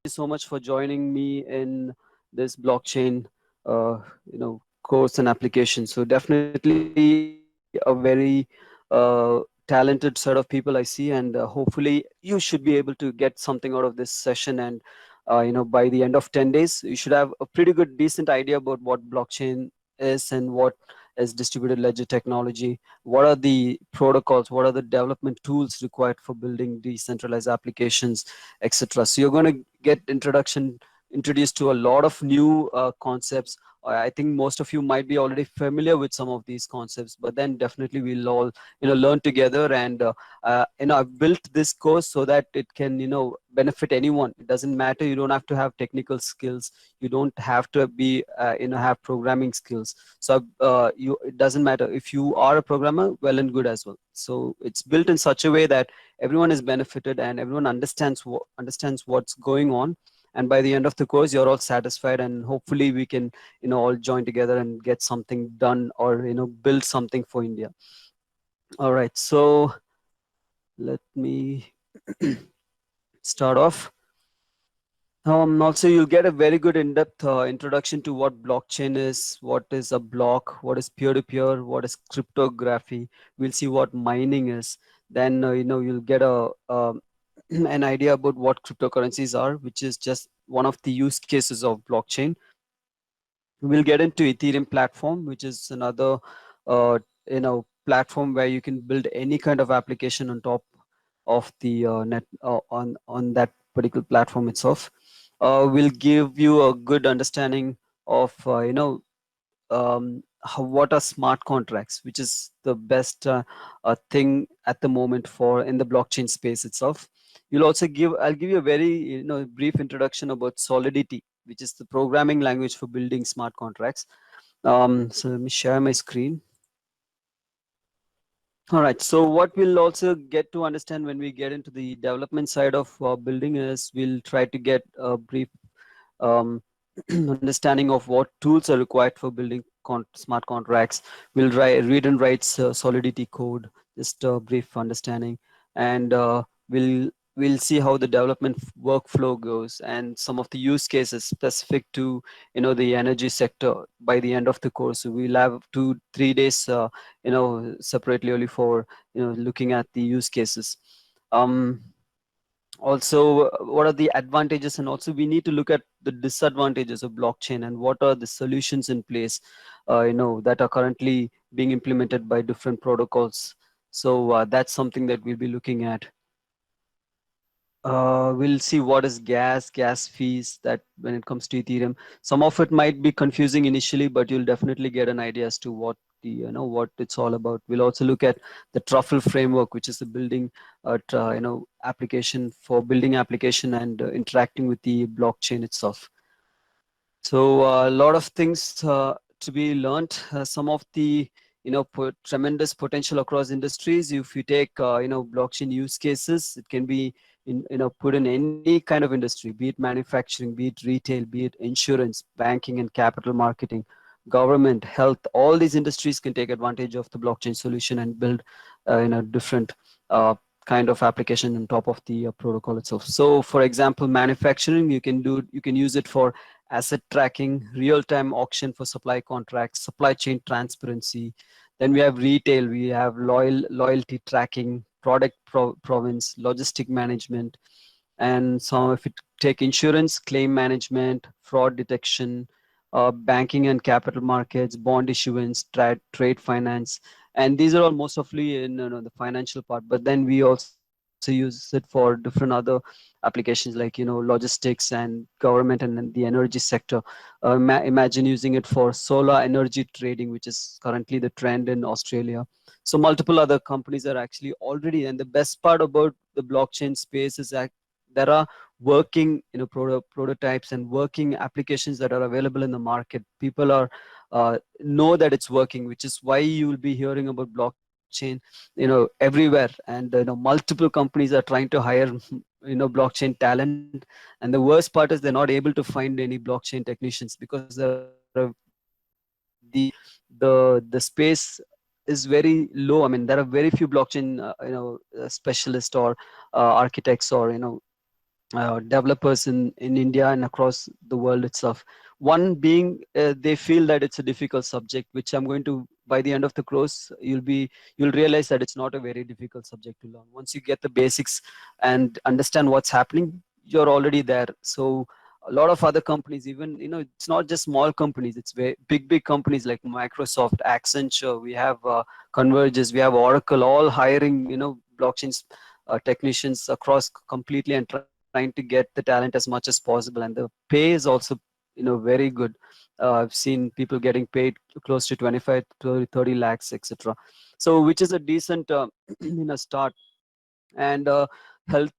So much for joining me in this blockchain, course and application. So definitely a very talented set of people I see, and hopefully you should be able to get something out of this session. And by the end of 10 days, you should have a pretty good, decent idea about what blockchain is and what is distributed ledger technology, what are the protocols, what are the development tools required for building decentralized applications, etc. So you're going to get introduced to a lot of new concepts. I think most of you might be already familiar with some of these concepts, but then definitely we'll all learn together. And I've built this course so that it can benefit anyone. It doesn't matter. You don't have to have technical skills. You don't have to be have programming skills. So it doesn't matter if you are a programmer, well and good as well. So it's built in such a way that everyone is benefited and everyone understands what's going on. And by the end of the course, you're all satisfied, and hopefully we can all join together and get something done, or build something for India. All right, so let me start off. Also, you'll get a very good in-depth introduction to what blockchain is, what is a block, what is peer-to-peer, what is cryptography. We'll see what mining is. Then you'll get an idea about what cryptocurrencies are, which is just one of the use cases of blockchain. We'll get into Ethereum platform, which is another platform where you can build any kind of application on top of the net on that particular platform itself. Will give you a good understanding of what are smart contracts, which is the best thing at the moment for in the blockchain space itself. I'll give you a very brief introduction about Solidity, which is the programming language for building smart contracts. So let me share my screen. All right, so what we'll also get to understand when we get into the development side of building is we'll try to get a brief um, understanding of what tools are required for building smart contracts. We'll read and write Solidity code, just a brief understanding, and we'll see how the development workflow goes and some of the use cases specific to the energy sector by the end of the course. So we'll have 2-3 days separately only for looking at the use cases. Also, what are the advantages, and also we need to look at the disadvantages of blockchain and what are the solutions in place that are currently being implemented by different protocols. So that's something that we'll be looking at. We'll see what is gas fees, that when it comes to Ethereum. Some of it might be confusing initially, but you'll definitely get an idea as to what what it's all about. We'll also look at the Truffle framework, which is the building application for building application and interacting with the blockchain itself. So a lot of things to be learned. Some of the tremendous potential across industries. If you take blockchain use cases, it can be put in any kind of industry, be it manufacturing, be it retail, be it insurance, banking and capital marketing, government, health. All these industries can take advantage of the blockchain solution and build different kind of application on top of the protocol itself. So for example, manufacturing, you can use it for asset tracking, real-time auction for supply contracts, supply chain transparency. Then we have retail, we have loyalty tracking, product provenance, logistic management. And so if you take insurance, claim management, fraud detection, banking and capital markets, bond issuance, trade finance. And these are all mostly in the financial part, but then we also use it for different other applications like logistics and government and the energy sector. Imagine using it for solar energy trading, which is currently the trend in Australia. So multiple other companies are actually already, and the best part about the blockchain space is that there are working prototypes and working applications that are available in the market. People are know that it's working, which is why you will be hearing about blockchain everywhere. And multiple companies are trying to hire blockchain talent, and the worst part is they're not able to find any blockchain technicians because there are the the space is very low. I mean, there are very few blockchain specialists or architects or developers in India and across the world itself. One being they feel that it's a difficult subject, which I'm going to, by the end of the course, you'll realize that it's not a very difficult subject to learn. Once you get the basics and understand what's happening, you're already there. So a lot of other companies, even it's not just small companies, it's very big companies like Microsoft, Accenture, we have Convergys, we have Oracle, all hiring blockchain technicians across completely and trying to get the talent as much as possible, and the pay is also very good. I've seen people getting paid close to 25 to 30 lakhs, etc. So which is a decent start. And health,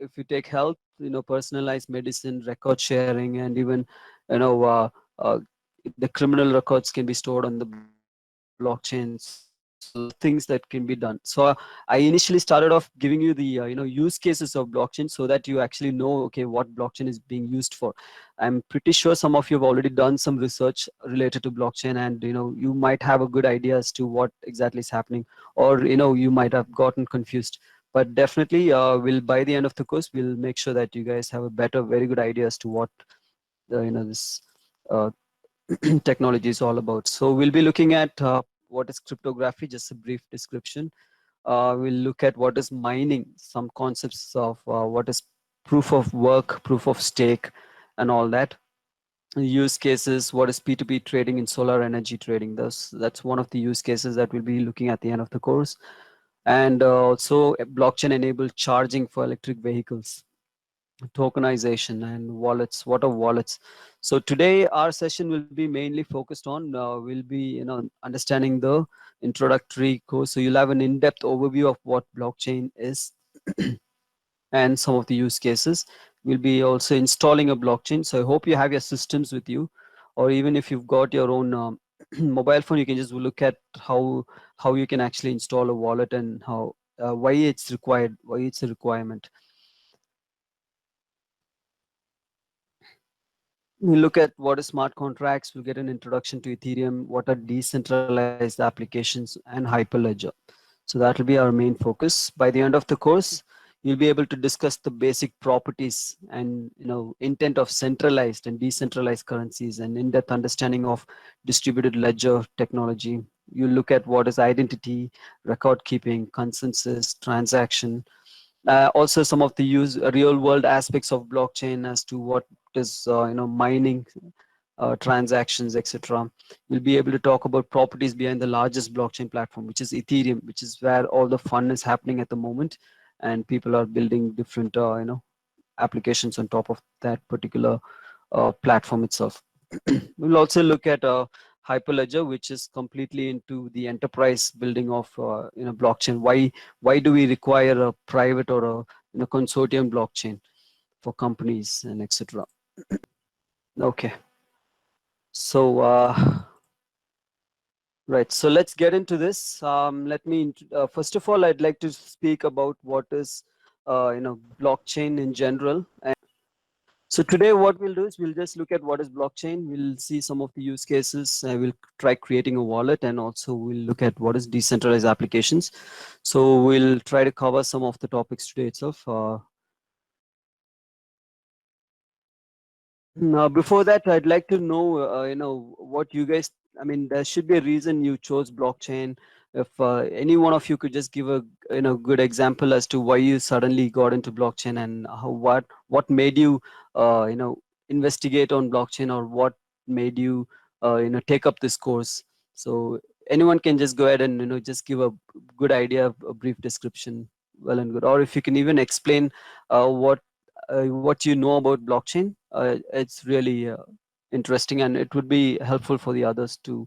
if you take health, personalized medicine, record sharing, and even you know uh, uh, the criminal records can be stored on the blockchain. So a lot of things that can be done. So I initially started off giving you the use cases of blockchain, so that you actually know, okay, what blockchain is being used for. I'm pretty sure some of you have already done some research related to blockchain, and you might have a good idea as to what exactly is happening, or you might have gotten confused. But definitely by the end of the course, we'll make sure that you guys have a better, very good idea as to what this uh, technology is all about. So we'll be looking at what is cryptography, just a brief description. We'll look at what is mining, some concepts of what is proof of work, proof of stake, and all that. Use cases, what is P2P trading in solar energy trading. That's one of the use cases that we'll be looking at the end of the course. And also blockchain enabled charging for electric vehicles, tokenization, and wallets. What are wallets? So today our session will be mainly focused on will be understanding the introductory course. So you'll have an in-depth overview of what blockchain is and some of the use cases. We'll be also installing a blockchain. So I hope you have your systems with you, or even if you've got your own mobile phone, you can just look at how you can actually install a wallet, and how why it's required, why it's a requirement. We look at what is smart contracts. We'll get an introduction to Ethereum, what are decentralized applications, and Hyperledger. So that will be our main focus. By the end of the course, you'll be able to discuss the basic properties and intent of centralized and decentralized currencies, and in-depth understanding of distributed ledger technology. You look at what is identity, record keeping, consensus, transaction, also some of the real world aspects of blockchain as to what is mining, transactions, etc. We'll be able to talk about properties behind the largest blockchain platform, which is Ethereum, which is where all the fun is happening at the moment, and people are building different applications on top of that particular platform itself. We'll also look at Hyperledger, which is completely into the enterprise building of blockchain. Why do we require a private or a consortium blockchain for companies and etc. Okay, so right. So let's get into this. Let me first of all, I'd like to speak about what is blockchain in general. So today what we'll do is we'll just look at what is blockchain. We'll see some of the use cases. We'll try creating a wallet, and also we'll look at what is decentralized applications. So we'll try to cover some of the topics today itself. Now, before that, I'd like to know, what you guys. I mean, there should be a reason you chose blockchain. If any one of you could just give a good example as to why you suddenly got into blockchain, and what made you investigate on blockchain, or what made you take up this course. So anyone can just go ahead and just give a good idea, a brief description, well and good. Or if you can even explain what you know about blockchain, it's really interesting, and it would be helpful for the others to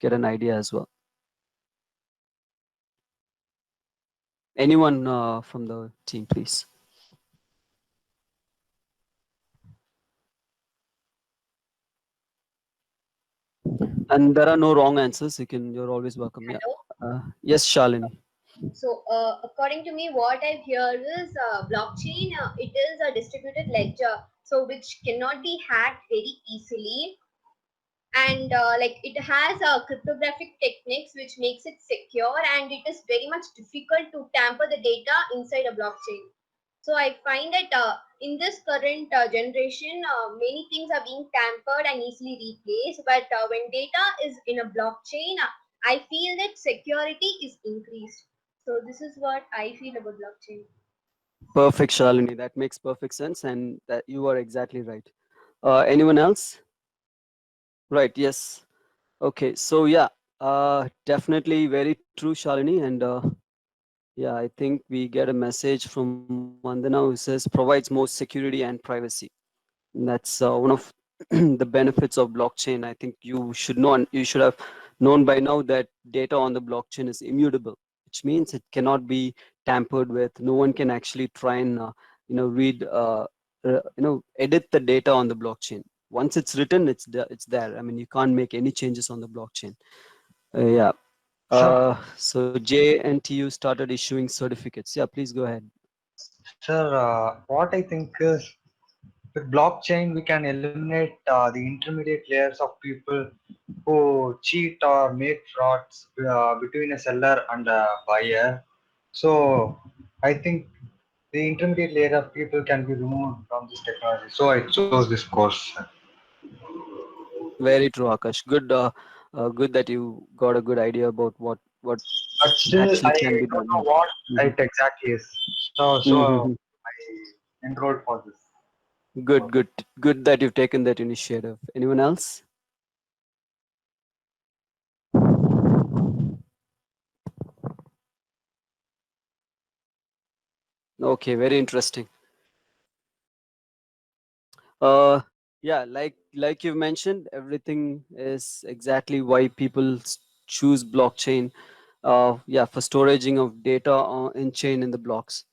get an idea as well. Anyone from the team, please. And there are no wrong answers. You're always welcome. Yeah. Hello. Yes, Shalini. So, according to me, what I hear is blockchain. It is a distributed ledger, so which cannot be hacked very easily. and like it has cryptographic techniques which makes it secure, and it is very much difficult to tamper the data inside a blockchain. So I find that in this current generation, many things are being tampered and easily replaced. But when data is in a blockchain, I feel that security is increased. So this is what I feel about blockchain. Perfect, Shalini. That makes perfect sense, and that you are exactly right. Anyone else? Right. Yes. Okay. So yeah, definitely very true, Shalini, and yeah, I think we get a message from Vandana who says provides more security and privacy. That's one of the benefits of blockchain. I think you should have known by now that data on the blockchain is immutable, which means it cannot be tampered with. No one can actually try and read edit the data on the blockchain. Once it's written, it's there. I mean, you can't make any changes on the blockchain. Yeah. Sir, So JNTU started issuing certificates. Yeah, please go ahead. sir, what I think is with blockchain, we can eliminate the intermediate layers of people who cheat or make frauds between a seller and a buyer. So, I think the intermediate layer of people can be removed from this technology. So, I chose this course. Very true, Akash. Good that you got a good idea about what But still, actually I can be don't done. know what Mhm. it exactly is. So Mhm. I enrolled for this Good, course. good, good that you've taken that initiative. Anyone else? Okay, very interesting. Uh, yeah, like you mentioned, everything is exactly why people choose blockchain. Yeah, for storaging of data in chain in the blocks.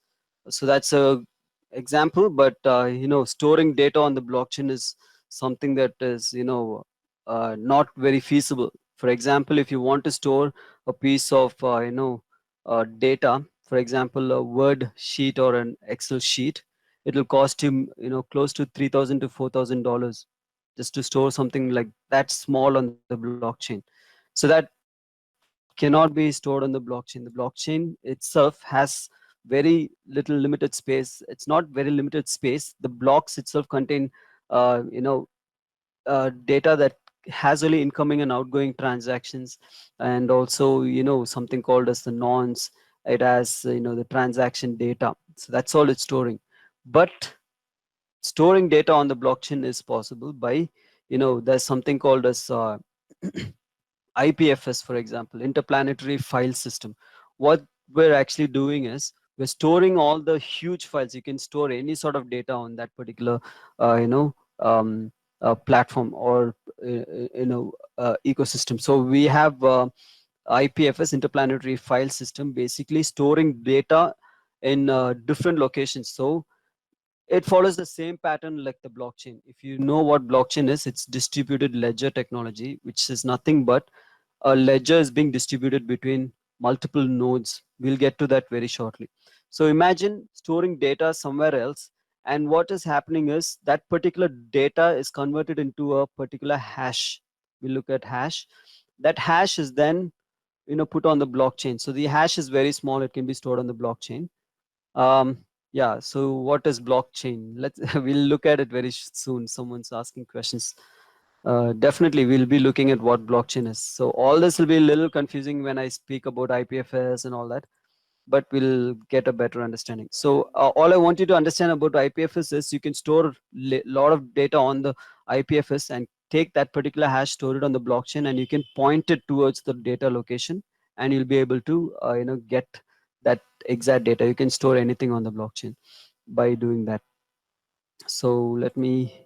So that's a example, but storing data on the blockchain is something that is not very feasible. For example, if you want to store a piece of data, for example a word sheet or an excel sheet, it will cost you close to $3,000 to $4,000 just to store something like that small on the blockchain. So that cannot be stored on the blockchain. The blockchain itself has very little limited space. It's not very limited space. The blocks itself contain uh, you know data that has only incoming and outgoing transactions, and also something called as the nonce. It has the transaction data. So that's all it's storing. But storing data on the blockchain is possible by there's something called as IPFS, for example, interplanetary file system. What we're actually doing is we're storing all the huge files. You can store any sort of data on that particular, uh, you know, um, platform or ecosystem. So we have IPFS, interplanetary file system, basically storing data in different locations. So it follows the same pattern like the blockchain. If you know what blockchain is, it's distributed ledger technology, which is nothing but a ledger is being distributed between multiple nodes. We'll get to that very shortly. So imagine storing data somewhere else, and what is happening is that particular data is converted into a particular hash. We look at hash. That hash is then put on the blockchain. So the hash is very small. It can be stored on the blockchain. Yeah. So what is blockchain? Let's we'll look at it very soon. Someone's asking questions. Definitely, we'll be looking at what blockchain is. So all this will be a little confusing when I speak about IPFS and all that, but we'll get a better understanding. So all I want you to understand about IPFS is you can store a lot of data on the IPFS and take that particular hash, store it on the blockchain, and you can point it towards the data location, and you'll be able to get that exact data. You can store anything on the blockchain by doing that. So let me